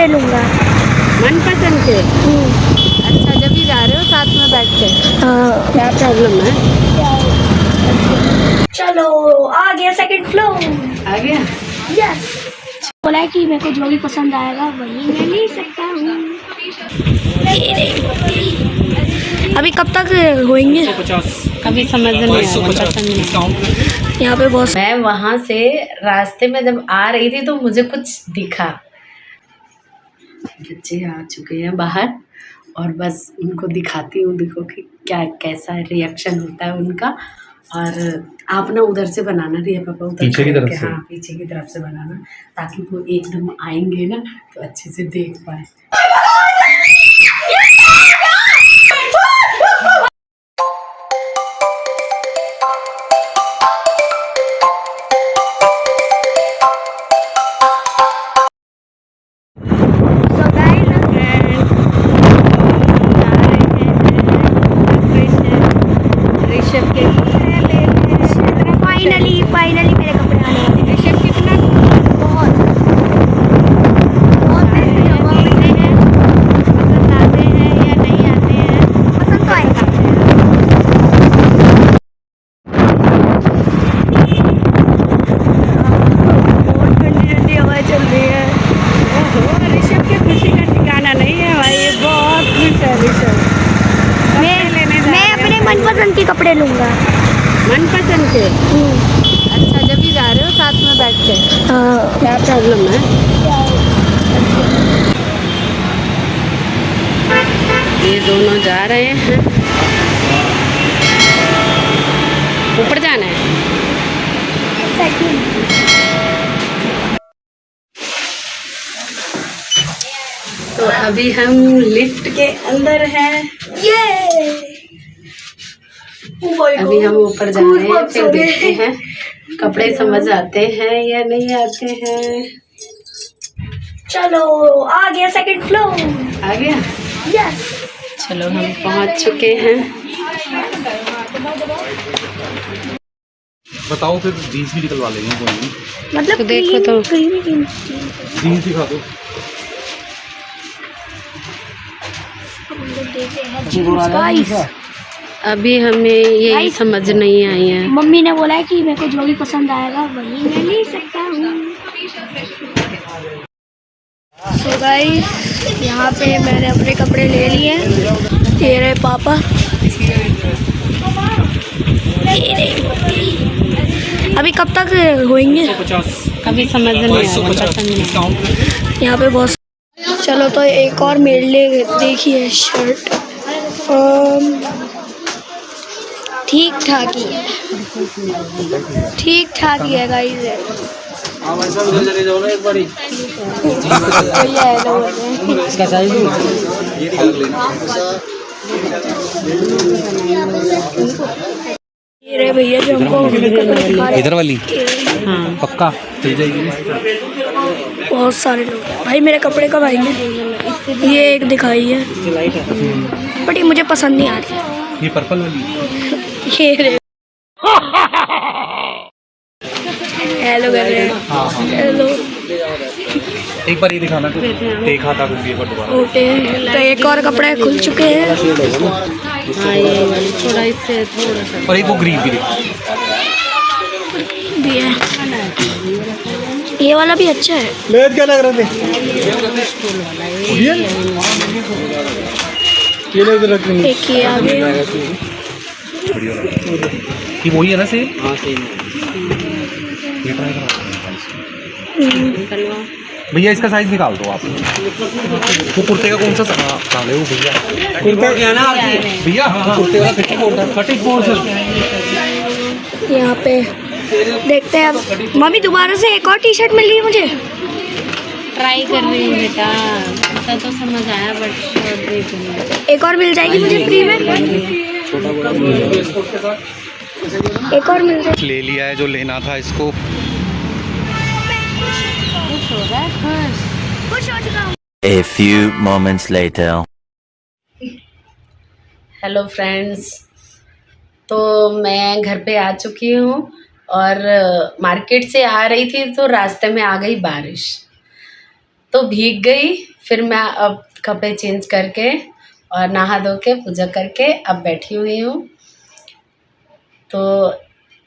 कपड़े लूँगा। मनपसंद के? अच्छा, जब भी जा रहे हो साथ में बैठ के? हाँ। क्या प्रॉब्लम है? चलो आ गया सेकंड फ्लोर। आ गया? यस। बोला है कि मेरे को जो भी पसंद आएगा वही मैं ले सकता हूँ। अभी कब तक होएंगे? अभी समझ नहीं आया, पसंद नहीं। यहाँ पे बहुत मैं वहाँ से रास्ते में जब आ रही थी तो मुझे कुछ दिखा। बच्चे आ चुके हैं बाहर और बस उनको दिखाती हूँ, देखो कि क्या कैसा रिएक्शन होता है उनका। और आप ना उधर से बनाना, रिया पापा उधर पीछे की तरफ से? हाँ पीछे की तरफ से बनाना, ताकि वो एकदम आएंगे ना तो अच्छे से देख पाए। फाइनली मेरे कपड़े आने वाले हैं। ऋषभ कितना बहुत पसंद आते हैं या नहीं आते हैं? पसंद तो आएगा। बहुत ठंडी ठंडी हवा चल रही है। ऋषभ की खुशी का ठिकाना नहीं है भाई, ये बहुत खुश है ऋषभ। मैं अपने मनपसंद के कपड़े लूँगा। मनपसंद के? अच्छा, जब भी जा रहे हो साथ में बैठ के? हाँ। क्या प्रॉब्लम है? ये दोनों जा रहे हैं, ऊपर जाना है। तो अभी हम लिफ्ट के अंदर हैं। अभी हम ऊपर जा रहे हैं, फिर देखते हैं कपड़े समझ आते हैं या नहीं आते हैं। चलो आ गया सेकंड फ्लोर। आ गया? यस। चलो हम पहुंच चुके हैं। बताओ फिर जीन्स भी निकलवा लेंगे कोई नहीं। मतलब तो देखो तो जीन्स दिखा दो। गाइस अभी हमें यही समझ नहीं आई है। मम्मी ने बोला है कि मेरे को जो भी पसंद आएगा वही मैं ले सकता हूँ। सो गाइस यहाँ पे मैंने अपने कपड़े ले लिए। ये रहे पापा। अभी कब तक होएंगे? अभी समझ नहीं आया, पसंद नहीं। यहाँ पे बहुत। चलो तो एक और मेरे लिए देखिए शर्ट। ठीक ठाक ही है, ठीक ठाक ही है गाइस। इसका साइज ये रहे भैया जो हमको कपड़े दिखा रहे। इधर वाली? हाँ पक्का चल जाएगी। बहुत सारे लोग हैं भाई। मेरे कपड़े कब आएंगे? ये एक दिखाई है बट ये मुझे पसंद नहीं आ रही। ये पर्पल वाली? ये रहे। हेलो कर रहे हैं। हाँ हाँ, हेलो। एक बार ये दिखाना तो देखा था कुछ, एक बार दोबारा। ओके तो एक और कपड़े खुल चुके हैं। हाँ, ये वाली थोड़ा इससे थोड़ा सा। और एक वो ग्रीन भी दिखा। भी है, ये वाला भी अच्छा है। लेट क्या लग रहे थे? एक ये आ गया। ये वही है ना सेम? हाँ सेम। ये ट्राई करो भैया, इसका साइज निकाल दो आप। वो कुर्ते का कौन सा निकाले हो भैया? कुर्ता क्या ना भैया? कुर्ते का 34 सर। यहाँ पे देखते हैं अब। मम्मी दोबारा से एक और टी शर्ट मिल रही है मुझे। ट्राई कर रही हूँ बेटा, ऐसा तो समझ आया बट देख एक और मिल जाएगी मुझे फ्री में। एक और मिल जाएगी। ले लिया है जो लेना था इसको। खुश हो चुका हूँ। A few moments later. Hello friends, तो मैं घर पे आ चुकी हूँ और मार्केट से आ रही थी तो रास्ते में आ गई बारिश, तो भीग गई। फिर मैं अब कपड़े चेंज करके और नहा धो के पूजा करके अब बैठी हुई हूँ। तो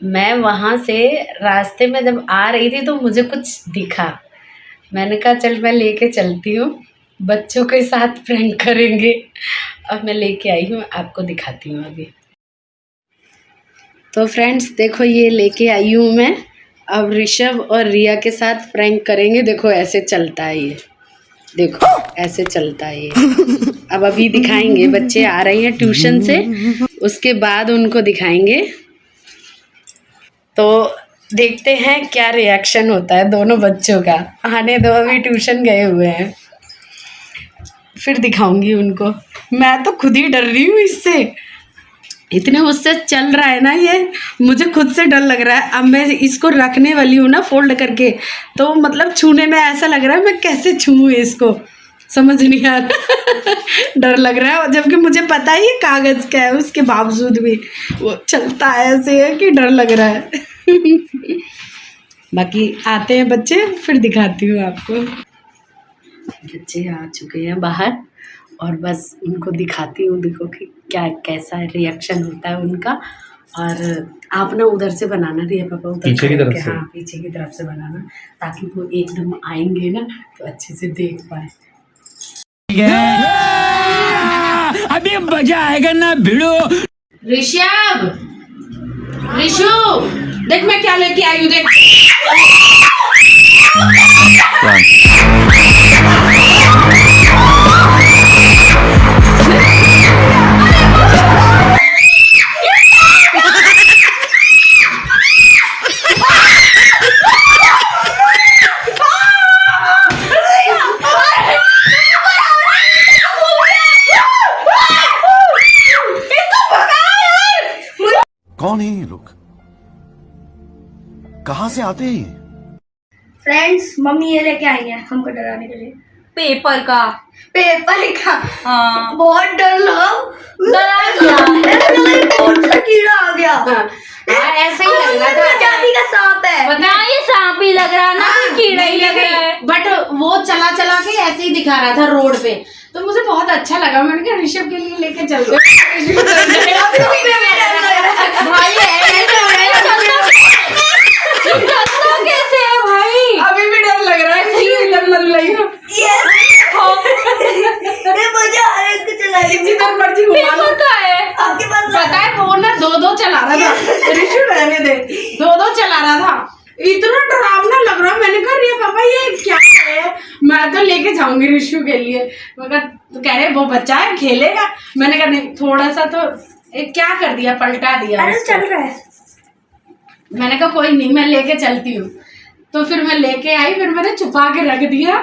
मैं वहाँ से रास्ते में जब आ रही थी तो मुझे कुछ दिखा। मैंने कहा चल मैं लेके चलती हूँ, बच्चों के साथ प्रैंक करेंगे। अब मैं लेके आई हूँ, आपको दिखाती हूँ अभी। तो फ्रेंड्स देखो ये लेके आई हूँ मैं। अब ऋषभ और रिया के साथ प्रैंक करेंगे। देखो ऐसे चलता है ये, देखो ऐसे चलता है ये। अब अभी दिखाएंगे, बच्चे आ रहे हैं ट्यूशन से, उसके बाद उनको दिखाएंगे। तो देखते हैं क्या रिएक्शन होता है दोनों बच्चों का। आने दो, अभी ट्यूशन गए हुए हैं, फिर दिखाऊंगी उनको। मैं तो खुद ही डर रही हूँ इससे, इतने उससे चल रहा है ना ये, मुझे खुद से डर लग रहा है। अब मैं इसको रखने वाली हूँ ना फोल्ड करके, तो मतलब छूने में ऐसा लग रहा है मैं कैसे छूऊं इसको, समझ नहीं आ रहा। डर लग रहा है, जबकि मुझे पता है ये कागज़ का है, उसके बावजूद भी वो चलता है ऐसे है कि डर लग रहा है। बाकी आते हैं बच्चे, फिर दिखाती हूँ आपको। बच्चे आ चुके हैं बाहर और बस उनको दिखाती हूँ, देखो कि क्या कैसा रिएक्शन होता है उनका। और आप ना उधर से बनाना, रिया पापा उधर पीछे की तरफ से? हाँ पीछे की तरफ से बनाना, ताकि वो एकदम आएंगे ना तो अच्छे से देख पाए। अभी मजा आएगा ना भिड़ो। ऋषभ, ऋषु देख मैं क्या लेके आई हूँ, देख। कौन है ये लोग, कहाँ से आते हैं ये? फ्रेंड्स मम्मी ये लेके आई है हमको डराने के लिए। पेपर का हाँ बहुत डर लगा, कौन सा कीड़ा आ गया। ऐसे ही लग रहा था, जाति का सांप है ना, ये सांप ही लग रहा ना, कीड़ा ही लग रहा है। बट वो चला चला के ऐसे ही दिखा रहा था रोड पे, तो मुझे बहुत अच्छा लगा। मैंने कहा ऋषभ के लिए लेके चलते भाई ऐसे हो रहा है, चलना कैसे है भाई? अभी भी डर लग रहा है, सही में डर लग रही है। मजा आ रहा है इसको चलाने में। जिधर मर्जी घुमा लो। पेपर का है आपके पास पता है वो ना दो चला रहा था, ऋषु रहने दे, दो चला रहा था, इतना डरावना लग रहा। मैंने कहा रे पापा ये क्या है, मैं तो लेके जाऊंगी ऋषु के लिए। मगर तो कह रहे वो बच्चा है खेलेगा। मैंने कहा नहीं, थोड़ा सा तो क्या कर दिया, पलटा दिया। अरे चल रहा है। मैंने कहा कोई नहीं, मैं लेके चलती हूँ। तो फिर मैं लेके आई, फिर मैंने छुपा के रख दिया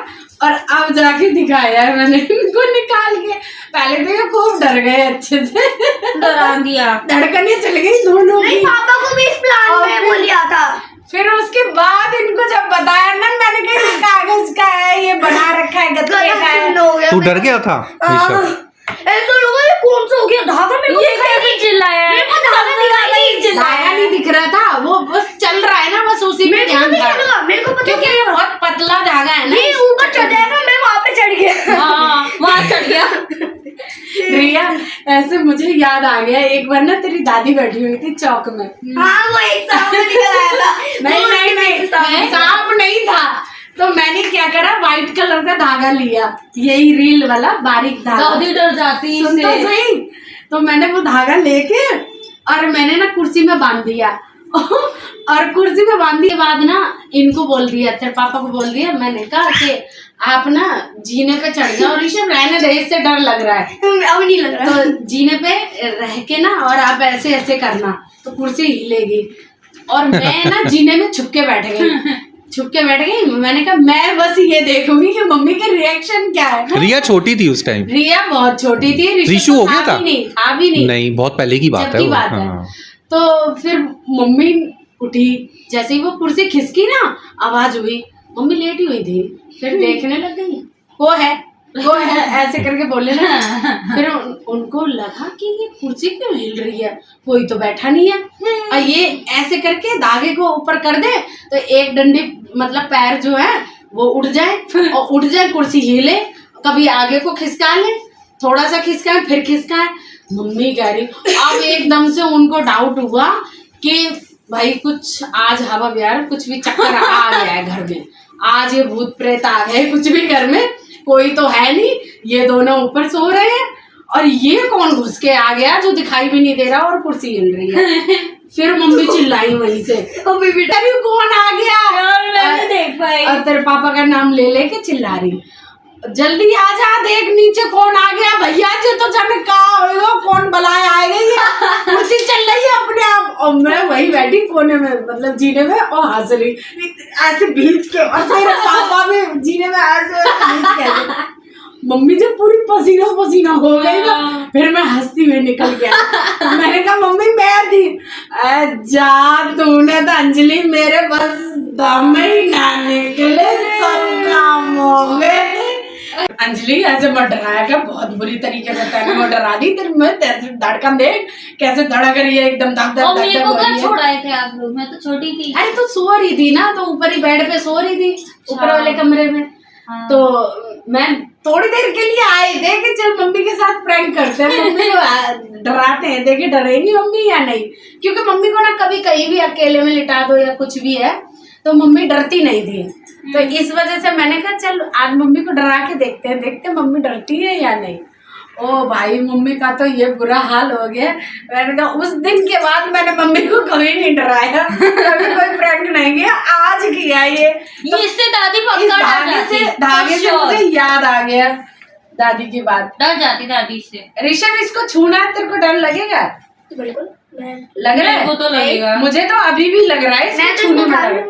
और अब जाके दिखाया है मैंने इनको निकाल के। पहले तो ये खूब डर गए, अच्छे से डरा दिया, धड़कने चल गई दोनों की। पापा को भी इस प्लान में वो लिया था। फिर उसके बाद इनको जब बताया ना, मैंने कहा ये कागज का है, ये बना रखा है गत्ते का है। तू डर गया था ऋषभ? ऐसा लोगों ये कौन सा हो गया धागा, मेरे को ये कैसे चिल्लाया है? मेरे को धागा दिखाई, लाया नहीं दिख रहा था, वो बस चल रहा है ना, बस उसी में ध्यान था। मेरे को पता क्योंकि ये बहुत पतला धागा है ना, नहीं ऊपर चढ़ जाएगा, मैं वहाँ पे चढ़ गया। हाँ वहाँ चढ़ गया। रिया ऐसे मुझे याद आ गया, एक बार ना तेरी दादी बैठी हुई थी चौक में। हाँ वो एक सांप निकल आया था। नहीं सांप नहीं था। तो मैंने क्या करा, व्हाइट कलर का धागा लिया, यही रील वाला बारीक धागा। दादी डर जाती सुन तो सही। तो मैंने वो धागा लेके और मैंने ना कुर्सी में बांध दिया। और कुर्सी में बांधने के बाद ना इनको बोल दिया, तेरे पापा को बोल दिया, मैंने कहा कि आप ना जीने पे चढ़ जाओ, ऋषभ रहने दे, इससे डर लग रहा है। अब नहीं लग रहा। तो जीने पे रह के ना और आप ऐसे ऐसे करना तो कुर्सी हिलेगी। और मैं ना जीने में छुप के बैठ गई। मैंने कहा मैं बस ये देखूंगी कि मम्मी के रिएक्शन क्या है। रिया छोटी थी उस टाइम? रिया बहुत छोटी थी, ऋषु हो गया था? नहीं बहुत पहले की बात जब है की वो। बात है। हाँ। तो फिर मम्मी उठी, जैसे ही वो कुर्सी खिसकी ना आवाज हुई, मम्मी लेटी हुई थी, फिर देखने लग गई, वो है ऐसे करके बोले ना। फिर उनको लगा कि ये कुर्सी क्यों हिल रही है, कोई तो बैठा नहीं है। और ये ऐसे करके धागे को ऊपर कर दे तो एक डंडी मतलब पैर जो है वो उड़ जाए, और उड़ जाए कुर्सी हिले। कभी आगे को खिसका ले, थोड़ा सा खिसकाए फिर खिसकाए। मम्मी कह रही, अब एकदम से उनको डाउट हुआ कि भाई कुछ आज हवा बिहार कुछ भी चक्कर आ गया है घर में, आज ये भूत प्रेत आ गए, कुछ भी घर में कोई तो है नहीं, ये दोनों ऊपर सो रहे हैं और ये कौन घुस के आ गया जो दिखाई भी नहीं दे रहा और कुर्सी हिल रही है। फिर मम्मी चिल्लाई वहीं से, अरे कौन आ गया, मैं नहीं देख पाई। और तेरे पापा का नाम ले लेके चिल्ला रही, जल्दी आ जा, देख नीचे कौन आ गया, भैया जी तो झटका कौन बुलाया आएगा, कुर्सी चल रही है अपने आप। और मैं वही बैठी कोने में, मतलब जीने में, और हंस रही ऐसे बीच के, और मेरे पापा भी जीने में ऐसे। मम्मी जब पूरी पसीना पसीना हो गई ना, फिर मैं हंसती हुई निकल गया। मैंने कहा मम्मी मैं थी, जा तूने तो अंजलि मेरे बस दम ही ना निकले, सब काम हो गए। अंजलि ऐसे मत डराया क्या, बहुत बुरी तरीके से तेने वो डरा दी, तेरे में धड़कन देख कैसे धड़क रही है, एकदम धक धक धक धक हो रही है। छोड़ाए थे आप लोग, मैं तो छोटी थी। अरे तो सो रही थी ना, तो ऊपर ही बेड पे सो रही थी, ऊपर वाले कमरे में। तो मैं थोड़ी देर के लिए आई थे कि चल मम्मी के साथ प्रैंक करते हैं, मम्मी को डराते हैं, देखे डरेगी मम्मी या नहीं, क्योंकि मम्मी को ना कभी कहीं भी अकेले में लिटा दो या कुछ भी है तो मम्मी डरती नहीं थी। तो इस वजह से मैंने कहा चल आज मम्मी को डरा के देखते हैं, देखते हैं मम्मी डरती है या नहीं। ओ भाई मम्मी का तो ये बुरा हाल हो गया। मैंने कहा उस दिन के बाद मैंने मम्मी को कभी नहीं डराया, कभी कोई प्रैंक नहीं किया, आज किया ये। तो इससे दादी इस पक्का धागे से मुझे याद आ गया दादी की बात। डर जाती दादी से। ऋषभ इसको छूना है, तेरे को डर लगेगा? बिल्कुल लग रहा है? वो तो लगेगा। मुझे तो अभी भी लग रहा है इसको छूने में डर।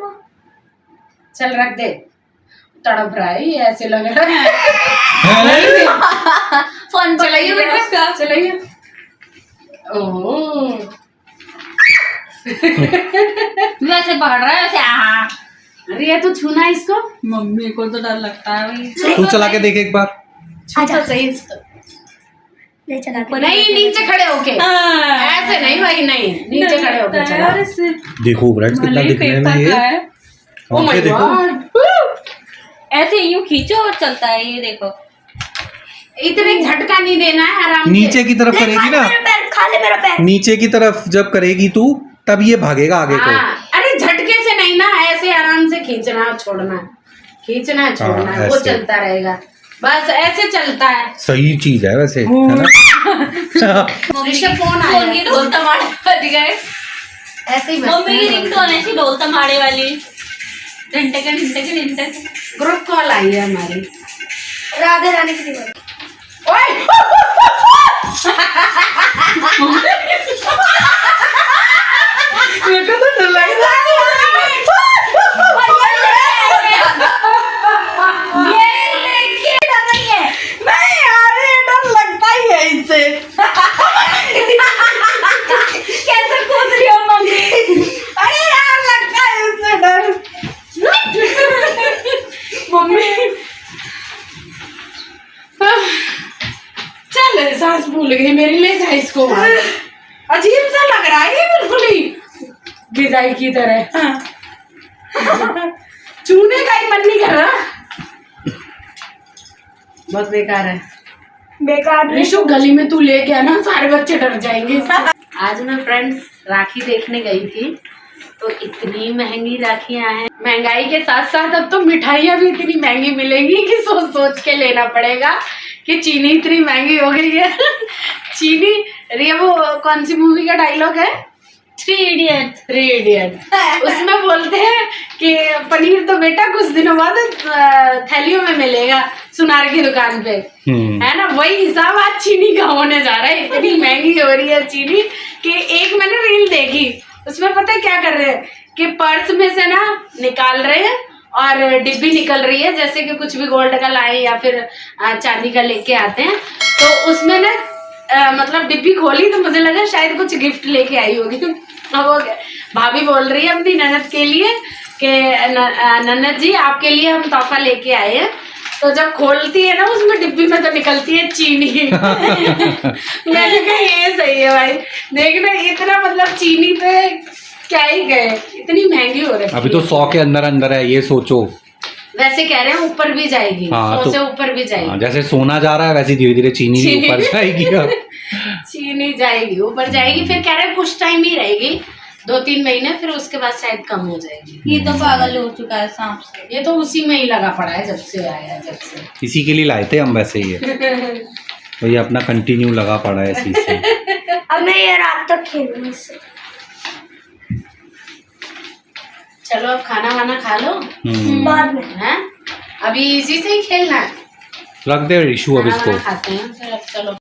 चल रख दे, तड़प रहा है ये, ऐसे लग रहा है। फोन चलाइए बेटा, चलाइए। ओह वैसे पकड़ रहा है वैसे। अरे ये तो छूना इसको, मम्मी को तो डर लगता है भाई। तू चला के देख एक बार। अच्छा सही इसको। ले चला के। नहीं नीचे खड़े होके, ऐसे नहीं भाई, नहीं नीचे खड़े होके चला। देखो फ्रेंड्स कितना दिखने में ये, Oh my देखो God! ऐसे यूं खींचो और चलता है ये, देखो। इतने झटका नहीं देना है, आराम नीचे की तरफ करेगी ना, मेरा पैर खा ले, मेरा पैर। नीचे की तरफ जब करेगी तू तब ये भागेगा आगे को। हाँ, अरे झटके से नहीं ना, ऐसे आराम से खींचना और छोड़ना, खींचना छोड़ना, हाँ, वो ऐसे। चलता रहेगा, बस ऐसे चलता है। सही चीज है वैसे, है ना? ऋषभ फोन फोन आया, की ढोल तमाड़े बज गए। ऐसे ही मम्मी की रिंगटोन ऐसी ढोल तमाड़े वाली, घंटे के घंटे के घंटे। ग्रुप कॉल आई है हमारी। राधे रानी की दीवार। ओए मेरे को तो डर लग रहा है। नहीं यार ये डर लगता ही है इससे। कैसे कूद रही हो मम्मी? अरे यार लगता है इससे डर। मम्मी चल सांस भूल गई मेरी, ले जा इसको। अजीब सा लग रहा है ये, बिल्कुल ही गिजाई की तरह। चूने का ही मन नहीं कर रहा, बहुत बेकार है। बेकार नहीं। ऋषु गली में तू लेके आना, सारे बच्चे डर जाएंगे। आज मैं फ्रेंड्स राखी देखने गई थी, तो इतनी महंगी राखियां हैं। महंगाई के साथ साथ अब तो मिठाइयाँ भी इतनी महंगी मिलेंगी कि सोच सोच के लेना पड़ेगा कि चीनी इतनी महंगी हो गई है। चीनी, ये वो कौन सी मूवी का डायलॉग है? 3 इडियट। 3 इडियट। उसमें बोलते हैं कि पनीर तो बेटा कुछ दिनों बाद थैलियों में मिलेगा सुनार की दुकान पे, है ना? वही हिसाब आज चीनी का होने जा रहा है। इतनी महंगी हो रही है चीनी कि एक मैंने रील देखी, उसमें पता है क्या कर रहे हैं कि पर्स में से ना निकाल रहे हैं और डिब्बी निकल रही है, जैसे कि कुछ भी गोल्ड का लाए या फिर चांदी का लेके आते हैं, तो उसमें ना मतलब डिब्बी खोली तो मुझे लगा शायद कुछ गिफ्ट लेके आई होगी। अब वो भाभी बोल रही है अपनी ननद के लिए कि ननद जी आपके लिए हम तोहफा लेके आए हैं। तो जब खोलती है ना उसमें डिब्बी में तो निकलती है चीनी। मैंने कहा ये सही है भाई, देखना इतना मतलब चीनी पे क्या ही गए, इतनी महंगी हो रही है। अभी तो 100 के अंदर अंदर है, ये सोचो वैसे कह रहे हैं ऊपर भी जाएगी, हाँ, 100 तो- से ऊपर भी जाएगी। जैसे सोना जा रहा है वैसे धीरे धीरे चीनी भी ऊपर जाएगी अब। चीनी जाएगी, ऊपर जाएगी, फिर कह रहे हैं कुछ टाइम ही रहेगी, 2-3 महीने, फिर उसके बाद शायद कम हो जाएगी। ये तो पागल हो चुका है सांप से। ये तो उसी में ही लगा पड़ा है जब से आया, जब से। इसी के लिए लाए थे हम वैसे ये, तो ये अपना कंटिन्यू लगा पड़ा है इसी से। अब मैं ये रात तक खेलूंगी इससे। चलो अब खाना वाना खा लो, बाद में। हैं? अभी इसी से ही खेलना है। रख दे ऋषु अब खाना इसको। वाना खाते हैं फिर, अब चलो।